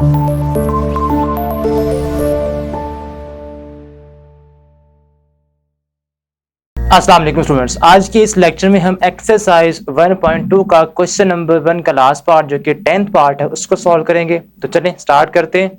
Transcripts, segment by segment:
अस्सलाम वालेकुम स्टूडेंट्स, आज के इस लेक्चर में हम एक्सरसाइज 1.2 का क्वेश्चन नंबर 1 का लास्ट पार्ट जो कि 10th पार्ट है उसको सॉल्व करेंगे। तो चलें स्टार्ट करते हैं।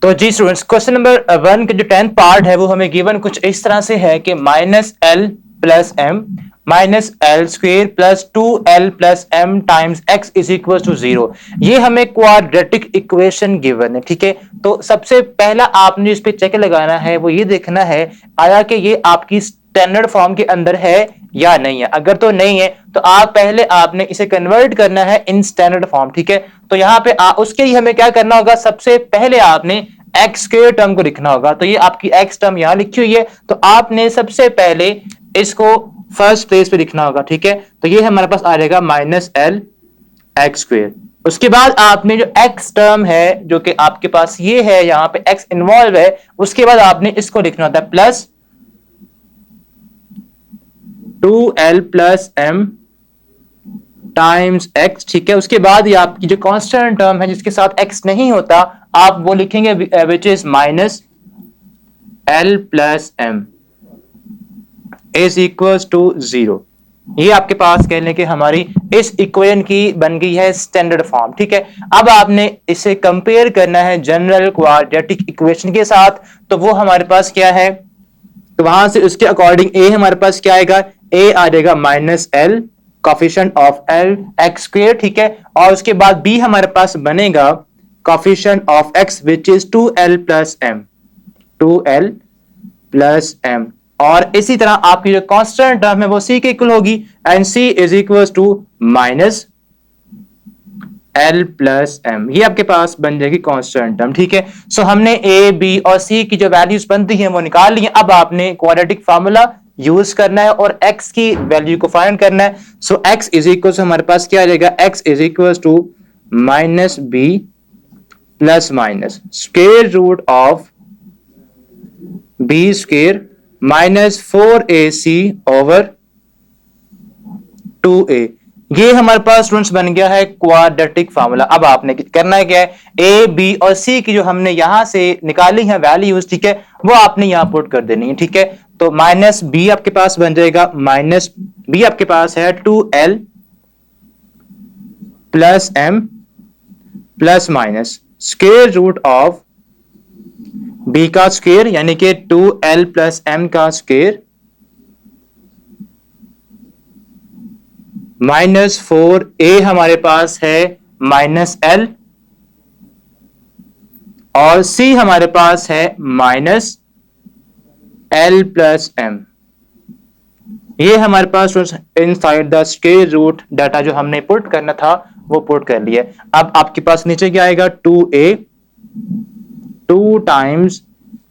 तो जी स्टूडेंट्स, क्वेश्चन नंबर 1 का जो 10th पार्ट है वो हमें गिवन कुछ इस तरह से है कि -l plus m minus L square plus 2l plus m times x is equal to 0। ये हमें क्वाड्रेटिक इक्वेशन गिवन है, ठीक है। तो सबसे पहला आपने इस पे चेक लगाना है, वो ये देखना है आया कि ये आपकी स्टैंडर्ड फॉर्म के अंदर है या नहीं है। अगर तो नहीं है तो पहले आपने इसे कन्वर्ट करना है इन स्टैंडर्ड फॉर्म, ठीक है। तो यहाँ पे उसके लिए हमें क्या करना होगा, सबसे पहले आपने एक्स के टर्म को लिखना होगा। तो ये आपकी एक्स टर्म यहां लिखी हुई है, तो आपने सबसे पहले इसको फर्स्ट प्लेस पे लिखना होगा, ठीक है। तो ये हमारे पास आ जाएगा -l एक्स स्क्वेयर। उसके बाद आपने जो एक्स टर्म है जो कि आपके पास ये है, यहां पे एक्स इन्वॉल्व है, उसके बाद आपने इसको लिखना होता है plus 2l plus m times x, ठीक है। उसके बाद ये आपकी जो कांस्टेंट टर्म है जिसके साथ x नहीं होता, आप वो लिखेंगे which is -l plus m is equal to 0। ये आपके पास कह लें कि हमारी इस इक्वेशन की बन गई है स्टैंडर्ड फॉर्म, ठीक है। अब आपने इसे कंपेयर करना है जनरल क्वाड्रेटिक इक्वेशन के साथ। तो वो हमारे पास क्या है, तो वहां से उसके अकॉर्डिंग a हमारे पास क्या आएगा, a आ जाएगा -l coefficient of l x square, ठीक है। और उसके बाद b हमारे पास बनेगा coefficient of x which is 2l plus m, 2l plus m। और इसी तरह आपकी जो कांस्टेंट टर्म है वो c के इक्वल होगी, and c is equal to -l plus m। ये आपके पास बन जाएगी कांस्टेंट टर्म, ठीक है। सो हमने a b और c की जो वैल्यूज बनती हैं वो निकाल ली हैं। अब आपने क्वाड्रेटिक फार्मूला यूज करना है और x की वैल्यू को फाइंड करना है। So x is equal to हमारे पास क्या आ जाएगा, x is equal to -b plus minus square root of b square -4ac over 2a। ये हमारे पास स्टूडेंट्स बन गया है क्वाड्रेटिक फार्मूला। अब आपने करना है क्या है, a b और c की जो हमने यहां से निकाली है वैल्यूज, ठीक है, वो आपने यहां पुट कर देनी है, ठीक है। तो -b आपके पास बन जाएगा, -b आपके पास है 2l plus m plus minus square root of b का स्क्वायर यानी कि 2l प्लस m का स्क्वायर -4a हमारे पास है -l और c हमारे पास है -l प्लस m। ये हमारे पास inside the square root data जो हमने पुट करना था वो पुट कर लिया। अब आपके पास नीचे क्या आएगा, 2a, 2 टाइम्स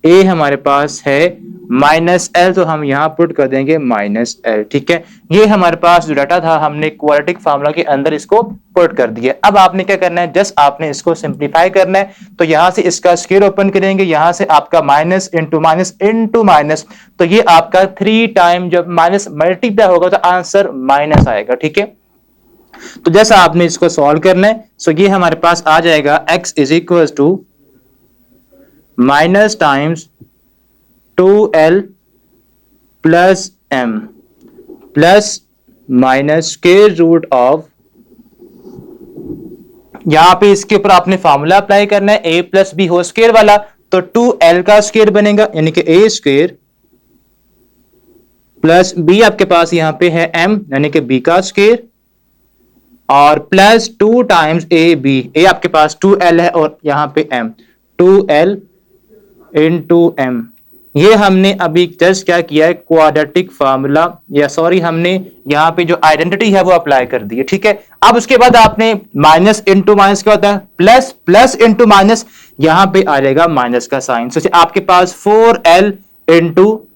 a हमारे पास है -l, तो हम यहां पुट कर देंगे -l, ठीक है। ये हमारे पास जो डाटा था हमने क्वाड्रेटिक फार्मूला के अंदर इसको पुट कर दिया। अब आपने क्या करना है, जस्ट आपने इसको सिंप्लीफाई करना है। तो यहां से इसका स्क्वायर ओपन करेंगे, यहां से आपका minus into minus into minus, तो ये आपका 3 टाइम जब माइनस मल्टीप्लाई होगा तो आंसर माइनस आएगा, ठीक है। तो जैसा आपने इसको सॉल्व करना है, सो ये हमारे पास आ जाएगा x is equal to minus times 2l plus m plus minus square root of, यहां पे इसके ऊपर आपने फार्मूला अप्लाई करना है a plus B whole square वाला। तो 2l का स्क्वायर बनेगा यानी कि a स्क्वायर प्लस b आपके पास यहां पे है m यानी कि b का स्क्वायर और प्लस 2 टाइम्स a आपके पास 2l है और यहां पे m, 2l इंटू m। ये हमने अभी जस्ट क्या किया है, क्वाड्रेटिक फार्मूला या सॉरी हमने यहाँ पे जो आइडेंटिटी है वो अप्लाई कर दी है, ठीक है। अब उसके बाद आपने माइनस इंटू माइनस क्या होता है, प्लस, प्लस इंटू माइनस, यहां पे आ जाएगा माइनस का साइन। तो आपके पास 4l into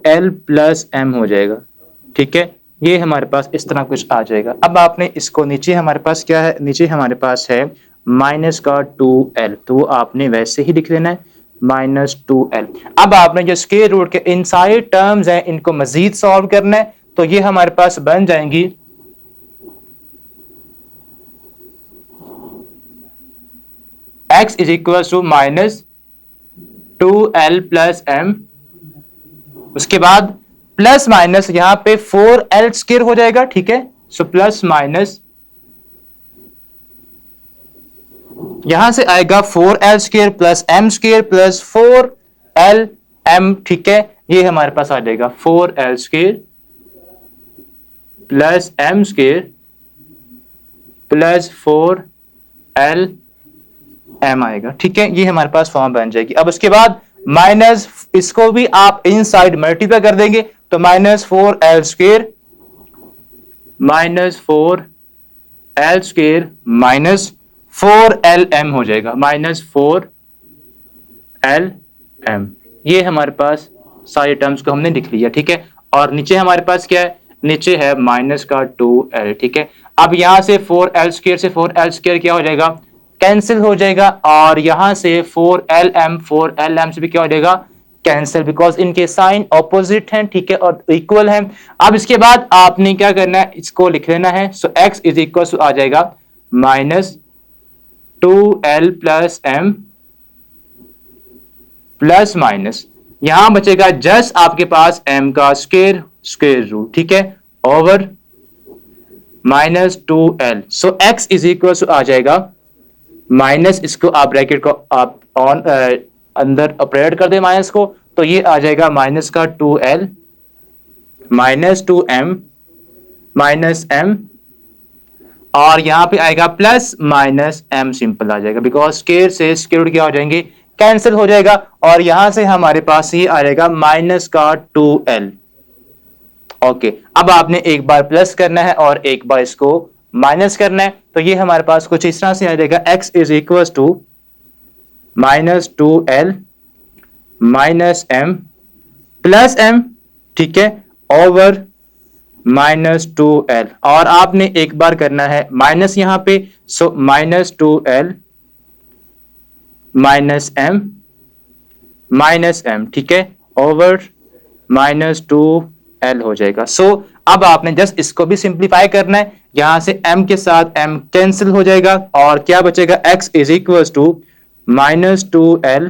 l plus m हो जाएगा, ठीक है। ये हमारे पास इस तरह कुछ आ जाएगा। अब आपने इसको नीचे हमारे पास क्या है, नीचे हमारे पास है माइनस का 2l, तो वो आपने वैसे ही लिख लेना है -2l। अब आपने जो स्क्वायर रूट के इनसाइड टर्म्स हैं इनको मजीद सॉल्व करना है। तो ये हमारे पास बन जाएंगी x is equal to minus 2l plus m, उसके बाद प्लस माइनस यहां पे 4l स्क्वायर हो जाएगा, ठीक है। सो प्लस माइनस यहां से आएगा 4l square plus m square plus 4l m, ठीक है। ये हमारे पास आ जाएगा 4l square plus m square plus 4l m आएगा, ठीक है। ये हमारे पास फॉर्म बन जाएगी। अब उसके बाद माइनस इसको भी आप इनसाइड मल्टीप्लाई कर देंगे तो minus 4l square minus 4l square minus 4lm हो जाएगा, माइनस 4lm। ये हमारे पास सारे टर्म्स को हमने लिख लिया, ठीक है। और नीचे हमारे पास क्या है, नीचे है माइनस का 2l, ठीक है। अब यहां से 4l स्क्वायर से 4l स्क्वायर क्या हो जाएगा, कैंसिल हो जाएगा, और यहां से 4lm से भी क्या हो जाएगा, कैंसिल, बिकॉज इनके साइन ऑपोजिट हैं, ठीक है, और इक्वल हैं। अब इसके बाद आपने क्या करना है, इसको लिख लेना है। So x is equal to आ जाएगा minus 2l plus m plus minus यहां बचेगा जस्ट आपके पास m का स्क्वायर रूट, ठीक है, over minus 2l। So x is equal to आ जाएगा माइनस, इसको आप ब्रैकेट को आप ऑन अंदर ऑपरेट कर दे माइनस को, तो ये आ जाएगा माइनस का 2l minus 2m minus m, और यहां पे आएगा प्लस माइनस m, सिंपल आ जाएगा, बिकॉज स्क्वायर से स्क्वायर रूट क्या हो जाएंगे, कैंसिल हो जाएगा, और यहां से हमारे पास ये आ जाएगा माइनस का 2l। ओके, अब आपने एक बार प्लस करना है और एक बार इसको माइनस करना है, तो ये हमारे पास कुछ इस तरह से आ जाएगा, x is equal to minus 2l minus m plus m, ठीक है, ओवर माइनस 2l, और आपने एक बार करना है माइनस यहां पे, so minus 2l minus m, ठीक है, ओवर माइनस 2l हो जाएगा। सो अब आपने जस्ट इसको भी सिंप्लीफाई करना है, यहां से m के साथ m कैंसिल हो जाएगा, और क्या बचेगा, x is equal to minus 2l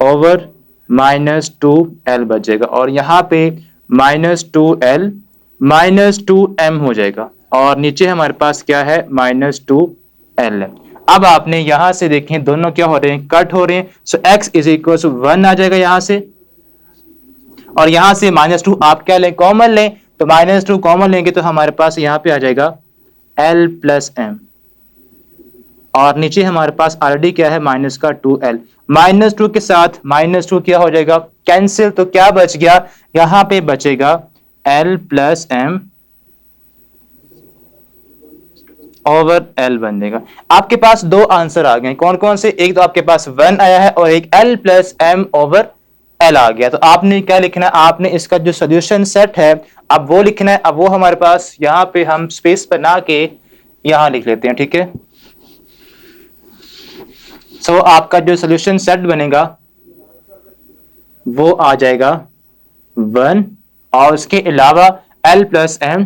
over minus 2l बचेगा, और यहां पे माइनस 2l माइनस 2m हो जाएगा, और नीचे हमारे पास क्या है, माइनस 2l है। अब आपने यहां से देखें दोनों क्या हो रहे हैं, कट हो रहे हैं। सो x इज इक्वल टू 1 आ जाएगा यहां से, और यहां से माइनस 2 आप क्या लें, कॉमन लें, तो माइनस 2 कॉमन लेंगे तो हमारे पास यहां पे आ जाएगा l प्लस m, और नीचे हमारे पास ऑलरेडी क्या है, माइनस का 2l, माइनस 2 के साथ माइनस 2 क्या हो जाएगा, कैंसिल, तो क्या बच गया, यहां पे बचेगा l plus m over l बन जाएगा। आपके पास दो आंसर आ गए, कौन कौन से, एक तो आपके पास 1 आया है और एक l plus m over l आ गया। तो आपने क्या लिखना है, आपने इसका जो सोल्यूशन सेट है अब वो लिखना है। अब वो हमारे पास यहाँ पे हम स्पेस बना के यहां लिख लेते हैं, ठीक है। सो आपका जो सोल्यूशन सेट बनेगा वो आ जाएगा 1, और उसके अलावा l plus m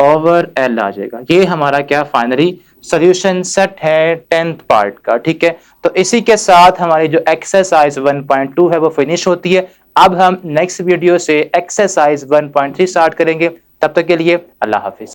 over l आ जाएगा। ये हमारा क्या फाइनली सॉल्यूशन सेट है 10th पार्ट का, ठीक है। तो इसी के साथ हमारी जो एक्सरसाइज 1.2 है वो फिनिश होती है। अब हम नेक्स्ट वीडियो से एक्सरसाइज 1.3 स्टार्ट करेंगे। तब तक के लिए अल्लाह हाफिज।